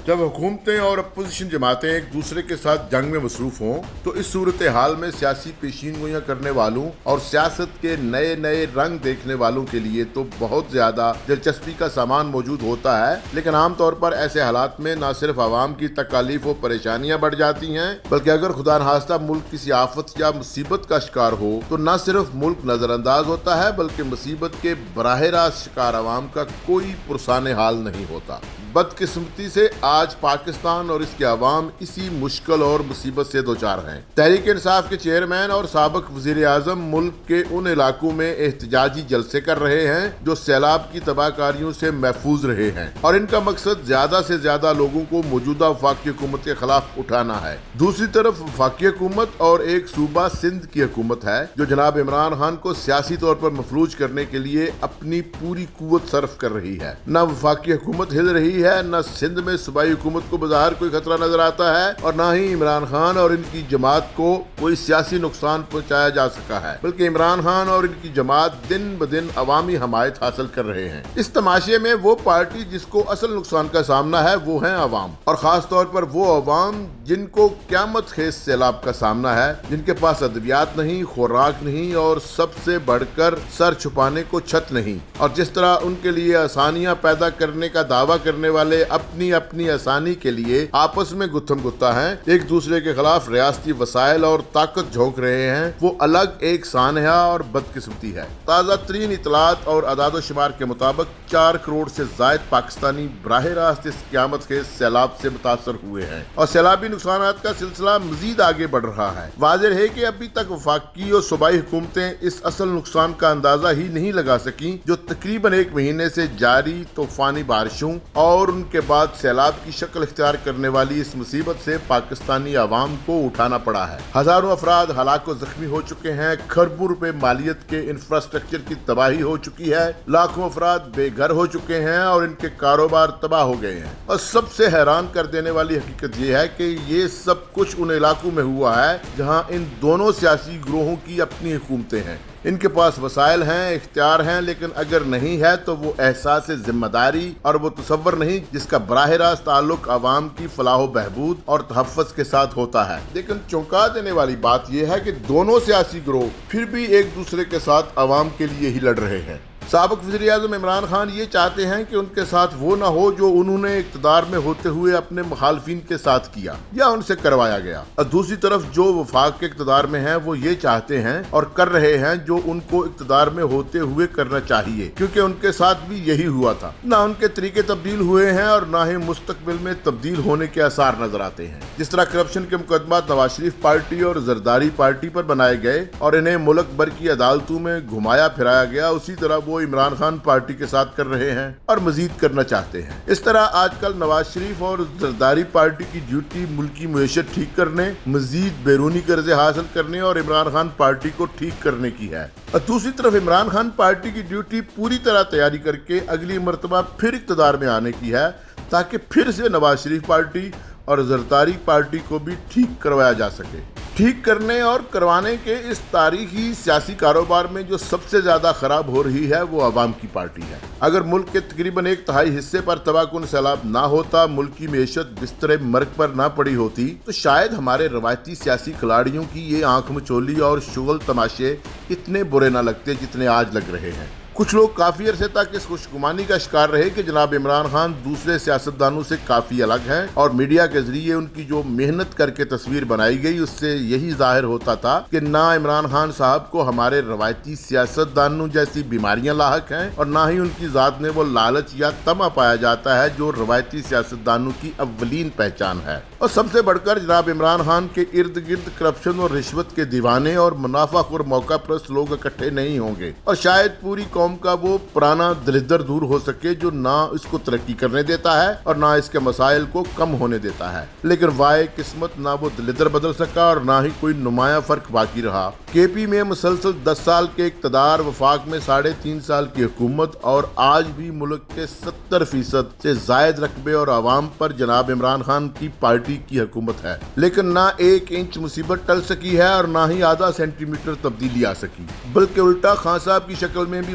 جب حکومتیں اور اپوزیشن جماعتیں ایک دوسرے کے ساتھ جنگ میں مصروف ہوں تو اس صورتحال میں سیاسی پیشین گوئیاں کرنے والوں اور سیاست کے نئے نئے رنگ دیکھنے والوں کے لیے تو بہت زیادہ دلچسپی کا سامان موجود ہوتا ہے، لیکن عام طور پر ایسے حالات میں نہ صرف عوام کی تکالیف و پریشانیاں بڑھ جاتی ہیں، بلکہ اگر خدا نخواستہ ملک کسی آفت یا مصیبت کا شکار ہو تو نہ صرف ملک نظر انداز ہوتا ہے بلکہ مصیبت کے براہ راست شکار عوام کا کوئی پرسان حال نہیں ہوتا۔ بدقسمتی سے آج پاکستان اور اس کے عوام اسی مشکل اور مصیبت سے دوچار ہیں۔ تحریک انصاف کے چیئرمین اور سابق وزیر اعظم ملک کے ان علاقوں میں احتجاجی جلسے کر رہے ہیں جو سیلاب کی تباہ کاریوں سے محفوظ رہے ہیں، اور ان کا مقصد زیادہ سے زیادہ لوگوں کو موجودہ وفاقی حکومت کے خلاف اٹھانا ہے۔ دوسری طرف وفاقی حکومت اور ایک صوبہ سندھ کی حکومت ہے جو جناب عمران خان کو سیاسی طور پر مفلوج کرنے کے لیے اپنی پوری قوت صرف کر رہی ہے۔ نہ وفاقی حکومت ہل رہی ہے، نہ سندھ میں صوبائی حکومت کو بظاہر کوئی خطرہ نظر آتا ہے، اور نہ ہی عمران خان اور ان کی جماعت کو کوئی سیاسی نقصان پہنچایا جا سکا ہے، بلکہ عمران خان اور ان کی جماعت دن بدن عوامی حمایت حاصل کر رہے ہیں۔ اس تماشے میں وہ پارٹی جس کو اصل نقصان کا سامنا ہے وہ ہیں عوام، اور خاص طور پر وہ عوام جن کو قیامت خیز سیلاب کا سامنا ہے، جن کے پاس ادویات نہیں، خوراک نہیں، اور سب سے بڑھ کر سر چھپانے کو چھت نہیں، اور جس طرح ان کے لیے آسانیاں پیدا کرنے کا دعویٰ کرنے والے اپنی آسانی کے لیے آپس میں گتھم گتا ہیں، ایک دوسرے کے خلاف ریاستی وسائل اور طاقت جھونک رہے ہیں، وہ الگ ایک سانحہ اور بدقسمتی ہے۔ تازہ ترین اطلاعات اور اعداد و شمار کے مطابق 4 کروڑ سے زائد پاکستانی براہ راست اس قیامت خیز سیلاب سے متاثر ہوئے ہیں، اور سیلابی نقصانات کا سلسلہ مزید آگے بڑھ رہا ہے۔ واضح ہے کہ ابھی تک وفاقی اور صوبائی حکومتیں اس اصل نقصان کا اندازہ ہی نہیں لگا سکیں جو تقریباً 1 مہینے سے جاری طوفانی بارشوں اور ان کے بعد سیلاب کی شکل اختیار کرنے والی اس مصیبت سے پاکستانی عوام کو اٹھانا پڑا ہے۔ ہزاروں افراد ہلاک و زخمی ہو چکے ہیں، کھربوں روپے مالیت کے انفراسٹرکچر کی تباہی ہو چکی ہے، لاکھوں افراد بے گھر ہو چکے ہیں اور ان کے کاروبار تباہ ہو گئے ہیں، اور سب سے حیران کر دینے والی حقیقت یہ ہے کہ یہ سب کچھ ان علاقوں میں ہوا ہے جہاں ان دونوں سیاسی گروہوں کی اپنی حکومتیں ہیں۔ ان کے پاس وسائل ہیں، اختیار ہیں، لیکن اگر نہیں ہے تو وہ احساس ذمہ داری اور وہ تصور نہیں جس کا براہ راست تعلق عوام کی فلاح و بہبود اور تحفظ کے ساتھ ہوتا ہے۔ لیکن چونکا دینے والی بات یہ ہے کہ دونوں سیاسی گروہ پھر بھی ایک دوسرے کے ساتھ عوام کے لیے ہی لڑ رہے ہیں۔ سابق وزیر اعظم عمران خان یہ چاہتے ہیں کہ ان کے ساتھ وہ نہ ہو جو انہوں نے اقتدار میں ہوتے ہوئے اپنے مخالفین کے ساتھ کیا یا ان سے کروایا گیا، اور دوسری طرف جو وفاق کے اقتدار میں ہیں وہ یہ چاہتے ہیں اور کر رہے ہیں جو ان کو اقتدار میں ہوتے ہوئے کرنا چاہیے، کیونکہ ان کے ساتھ بھی یہی ہوا تھا۔ نہ ان کے طریقے تبدیل ہوئے ہیں اور نہ ہی مستقبل میں تبدیل ہونے کے آثار نظر آتے ہیں۔ جس طرح کرپشن کے مقدمات نواز شریف پارٹی اور زرداری پارٹی پر بنائے گئے اور انہیں ملک بھر کی عدالتوں میں گھمایا پھرایا گیا، اسی طرح وہ عمران خان پارٹی کے ساتھ کر رہے ہیں اور مزید کرنا چاہتے ہیں۔ اس طرح آج کل نواز شریف اور زرداری پارٹی کی ڈیوٹی ملکی معیشت ٹھیک کرنے، مزید بیرونی قرضے حاصل کرنے اور عمران خان پارٹی کو ٹھیک کرنے کی ہے، اور دوسری طرف عمران خان پارٹی کی ڈیوٹی پوری طرح تیاری کر کے اگلی مرتبہ پھر اقتدار میں آنے کی ہے تاکہ پھر سے نواز شریف پارٹی اور زرداری پارٹی کو بھی ٹھیک کروایا جا سکے۔ ٹھیک کرنے اور کروانے کے اس تاریخی سیاسی کاروبار میں جو سب سے زیادہ خراب ہو رہی ہے وہ عوام کی پارٹی ہے۔ اگر ملک کے تقریباً 1/3 حصے پر تباہ کن سیلاب نہ ہوتا، ملکی معیشت بستر مرگ پر نہ پڑی ہوتی، تو شاید ہمارے روایتی سیاسی کھلاڑیوں کی یہ آنکھ مچولی اور شغل تماشے اتنے برے نہ لگتے جتنے آج لگ رہے ہیں۔ کچھ لوگ کافی عرصے تک اس خوشگمانی کا شکار رہے کہ جناب عمران خان دوسرے سیاستدانوں سے کافی الگ ہیں، اور میڈیا کے ذریعے ان کی جو محنت کر کے تصویر بنائی گئی اس سے یہی ظاہر ہوتا تھا کہ نہ عمران خان صاحب کو ہمارے روایتی سیاستدانوں جیسی بیماریاں لاحق ہیں، اور نہ ہی ان کی ذات میں وہ لالچ یا طمع پایا جاتا ہے جو روایتی سیاستدانوں کی اولین پہچان ہے۔ اور سب سے بڑھ کر جناب عمران خان کے ارد گرد کرپشن اور رشوت کے دیوانے اور منافع خور موقع پرست لوگ اکٹھے نہیں ہوں گے، اور شاید پوری قوم کا وہ پرانا دلدر دور ہو سکے جو نہ اس کو ترقی کرنے دیتا ہے اور نہ اس کے مسائل کو کم ہونے دیتا ہے۔ لیکن وائے قسمت، نہ وہ دلدر بدل سکا اور نہ ہی کوئی نمایاں فرق باقی رہا۔ کے پی میں مسلسل 10 سال کے اقتدار، وفاق میں 3.5 سال کی حکومت، اور آج بھی ملک کے 70% سے زائد رقبے اور عوام پر جناب عمران خان کی پارٹی کی حکومت ہے، لیکن نہ 1 انچ مصیبت ٹل سکی ہے اور نہ ہی آدھا سینٹی میٹر تبدیلی آ سکی، بلکہ الٹا خان صاحب کی شکل میں بھی